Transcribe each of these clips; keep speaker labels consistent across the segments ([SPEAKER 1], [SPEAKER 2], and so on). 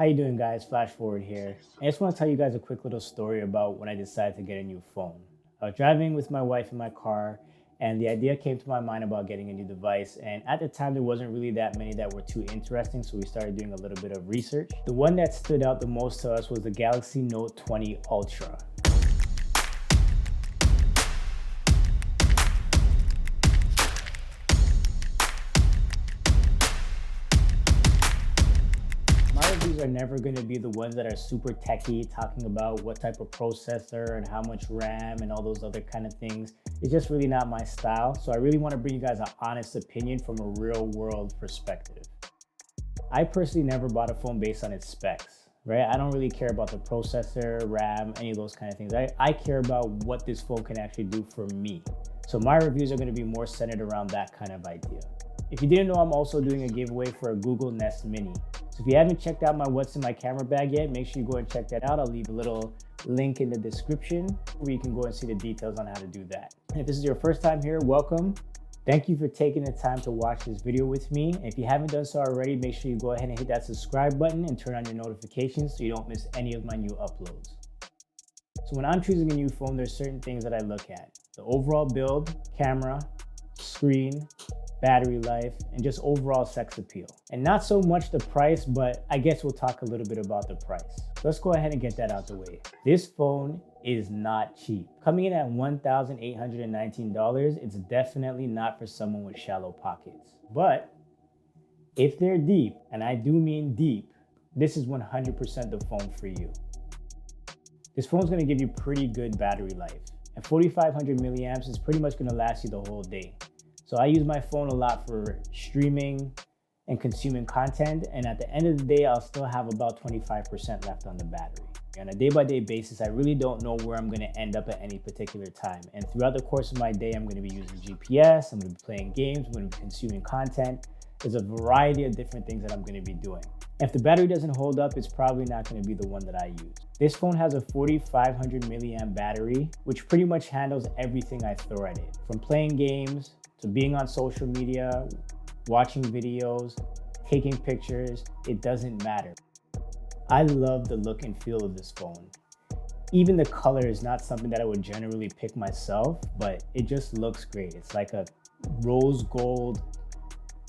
[SPEAKER 1] How you doing, guys? Flash forward here. I just want to tell you guys a quick little story about when I decided to get a new phone. I was driving with my wife in my car, and the idea came to my mind about getting a new device. And at the time, there wasn't really that many that were too interesting, so we started doing a little bit of research. The one that stood out the most to us was the Galaxy Note 20 Ultra. My reviews are never going to be the ones that are super techy, talking about what type of processor and how much RAM and all those other kind of things. It's just really not my style. So I really want to bring you guys an honest opinion from a real world perspective. I personally never bought a phone based on its specs, right? I don't really care about the processor, RAM, any of those kind of things. I care about what this phone can actually do for me. So my reviews are going to be more centered around that kind of idea. If you didn't know, I'm also doing a giveaway for a Google Nest Mini. So if you haven't checked out my What's in My Camera Bag yet, make sure you go and check that out. I'll leave a little link in the description where you can go and see the details on how to do that. And if this is your first time here, welcome. Thank you for taking the time to watch this video with me. And if you haven't done so already, make sure you go ahead and hit that subscribe button and turn on your notifications so you don't miss any of my new uploads. So when I'm choosing a new phone, there's certain things that I look at. The overall build, camera, screen, battery life, and just overall sex appeal. And not so much the price, but I guess we'll talk a little bit about the price. Let's go ahead and get that out the way. This phone is not cheap. Coming in at $1,819, it's definitely not for someone with shallow pockets. But if they're deep, and I do mean deep, this is 100% the phone for you. This phone's gonna give you pretty good battery life. At 4,500 milliamps, it's pretty much gonna last you the whole day. So I use my phone a lot for streaming and consuming content. And at the end of the day, I'll still have about 25% left on the battery. On a day-by-day basis, I really don't know where I'm gonna end up at any particular time. And throughout the course of my day, I'm gonna be using GPS, I'm gonna be playing games, I'm gonna be consuming content. There's a variety of different things that I'm gonna be doing. If the battery doesn't hold up, it's probably not gonna be the one that I use. This phone has a 4,500 milliamp battery, which pretty much handles everything I throw at it. From playing games, to being on social media, watching videos, taking pictures, it doesn't matter. I love the look and feel of this phone. Even the color is not something that I would generally pick myself, but it just looks great. It's like a rose gold,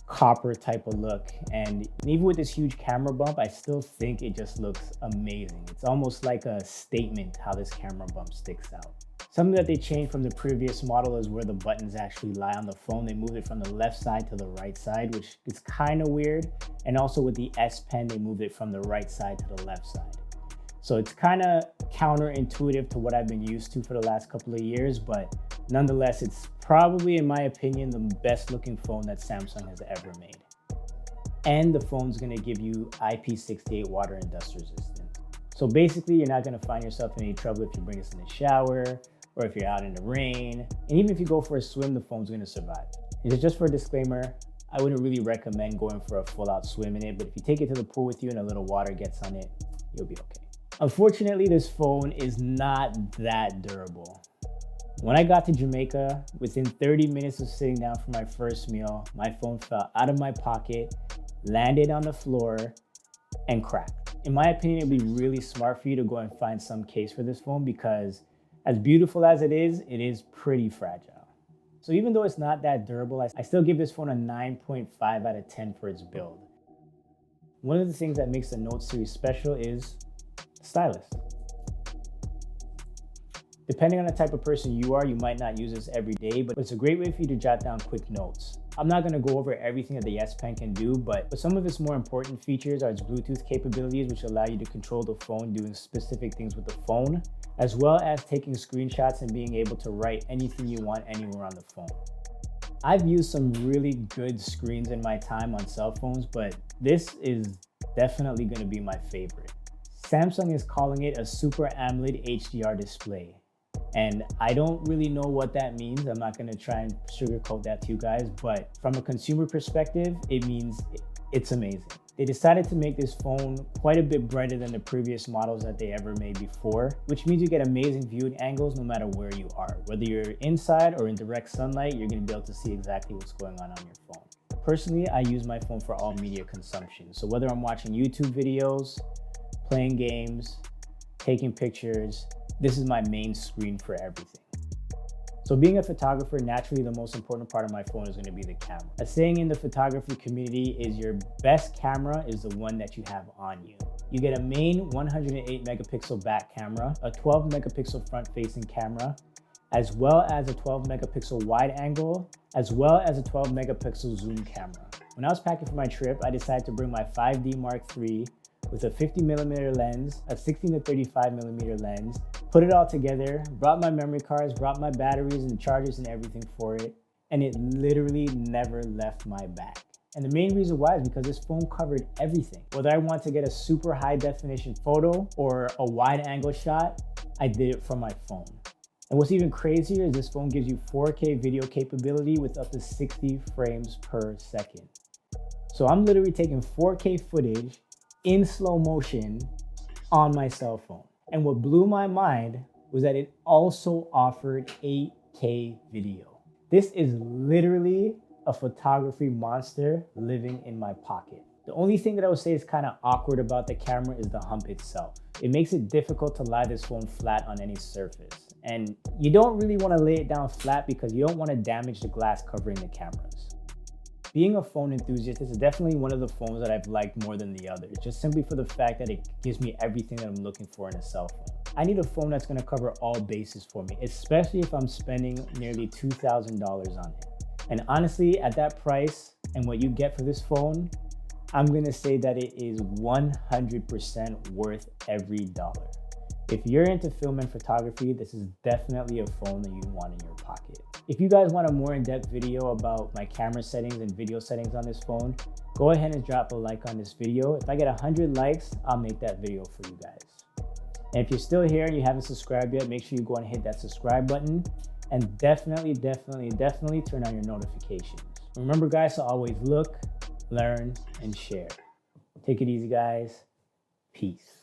[SPEAKER 1] copper type of look. And even with this huge camera bump, I still think it just looks amazing. It's almost like a statement how this camera bump sticks out. Something that they changed from the previous model is where the buttons actually lie on the phone. They moved it from the left side to the right side, which is kind of weird. And also with the S Pen, they moved it from the right side to the left side. So it's kind of counterintuitive to what I've been used to for the last couple of years, but nonetheless, it's probably, in my opinion, the best looking phone that Samsung has ever made. And the phone's gonna give you IP68 water and dust resistant. So basically, you're not gonna find yourself in any trouble if you bring this in the shower, or if you're out in the rain. And even if you go for a swim, the phone's gonna survive. And just for a disclaimer, I wouldn't really recommend going for a full out swim in it, but if you take it to the pool with you and a little water gets on it, you'll be okay. Unfortunately, this phone is not that durable. When I got to Jamaica, within 30 minutes of sitting down for my first meal, my phone fell out of my pocket, landed on the floor, and cracked. In my opinion, it'd be really smart for you to go and find some case for this phone because as beautiful as it is pretty fragile. So even though it's not that durable, I still give this phone a 9.5 out of 10 for its build. One of the things that makes the Note series special is the stylus. Depending on the type of person you are, you might not use this every day, but it's a great way for you to jot down quick notes. I'm not gonna go over everything that the S Pen can do, but some of its more important features are its Bluetooth capabilities, which allow you to control the phone doing specific things with the phone, as well as taking screenshots and being able to write anything you want anywhere on the phone. I've used some really good screens in my time on cell phones, but this is definitely gonna be my favorite. Samsung is calling it a Super AMOLED HDR display. And I don't really know what that means. I'm not gonna try and sugarcoat that to you guys, but from a consumer perspective, it means it's amazing. They decided to make this phone quite a bit brighter than the previous models that they ever made before, which means you get amazing viewing angles no matter where you are. Whether you're inside or in direct sunlight, you're gonna be able to see exactly what's going on your phone. Personally, I use my phone for all media consumption. So whether I'm watching YouTube videos, playing games, taking pictures. This is my main screen for everything. So being a photographer, naturally the most important part of my phone is going to be the camera. A saying in the photography community is your best camera is the one that you have on you. You get a main 108 megapixel back camera, a 12 megapixel front facing camera, as well as a 12 megapixel wide angle, as well as a 12 megapixel zoom camera. When I was packing for my trip, I decided to bring my 5D Mark III with a 50mm lens, a 16 to 35mm lens, put it all together, brought my memory cards, brought my batteries and chargers and everything for it, and it literally never left my bag. And the main reason why is because this phone covered everything. Whether I want to get a super high definition photo or a wide angle shot, I did it from my phone. And what's even crazier is this phone gives you 4K video capability with up to 60 frames per second. So I'm literally taking 4K footage in slow motion on my cell phone. And what blew my mind was that it also offered 8K video. This is literally a photography monster living in my pocket. The only thing that I would say is kind of awkward about the camera is the hump itself. It makes it difficult to lie this phone flat on any surface. And you don't really want to lay it down flat because you don't want to damage the glass covering the cameras. Being a phone enthusiast, this is definitely one of the phones that I've liked more than the others, just simply for the fact that it gives me everything that I'm looking for in a cell phone. I need a phone that's going to cover all bases for me, especially if I'm spending nearly $2,000 on it. And honestly, at that price and what you get for this phone, I'm going to say that it is 100% worth every dollar. If you're into film and photography, this is definitely a phone that you want in your pocket. If you guys want a more in-depth video about my camera settings and video settings on this phone, go ahead and drop a like on this video. If I get 100 likes, I'll make that video for you guys. And if you're still here and you haven't subscribed yet, make sure you go and hit that subscribe button and definitely turn on your notifications. Remember guys, to always look, learn, and share. Take it easy guys. Peace.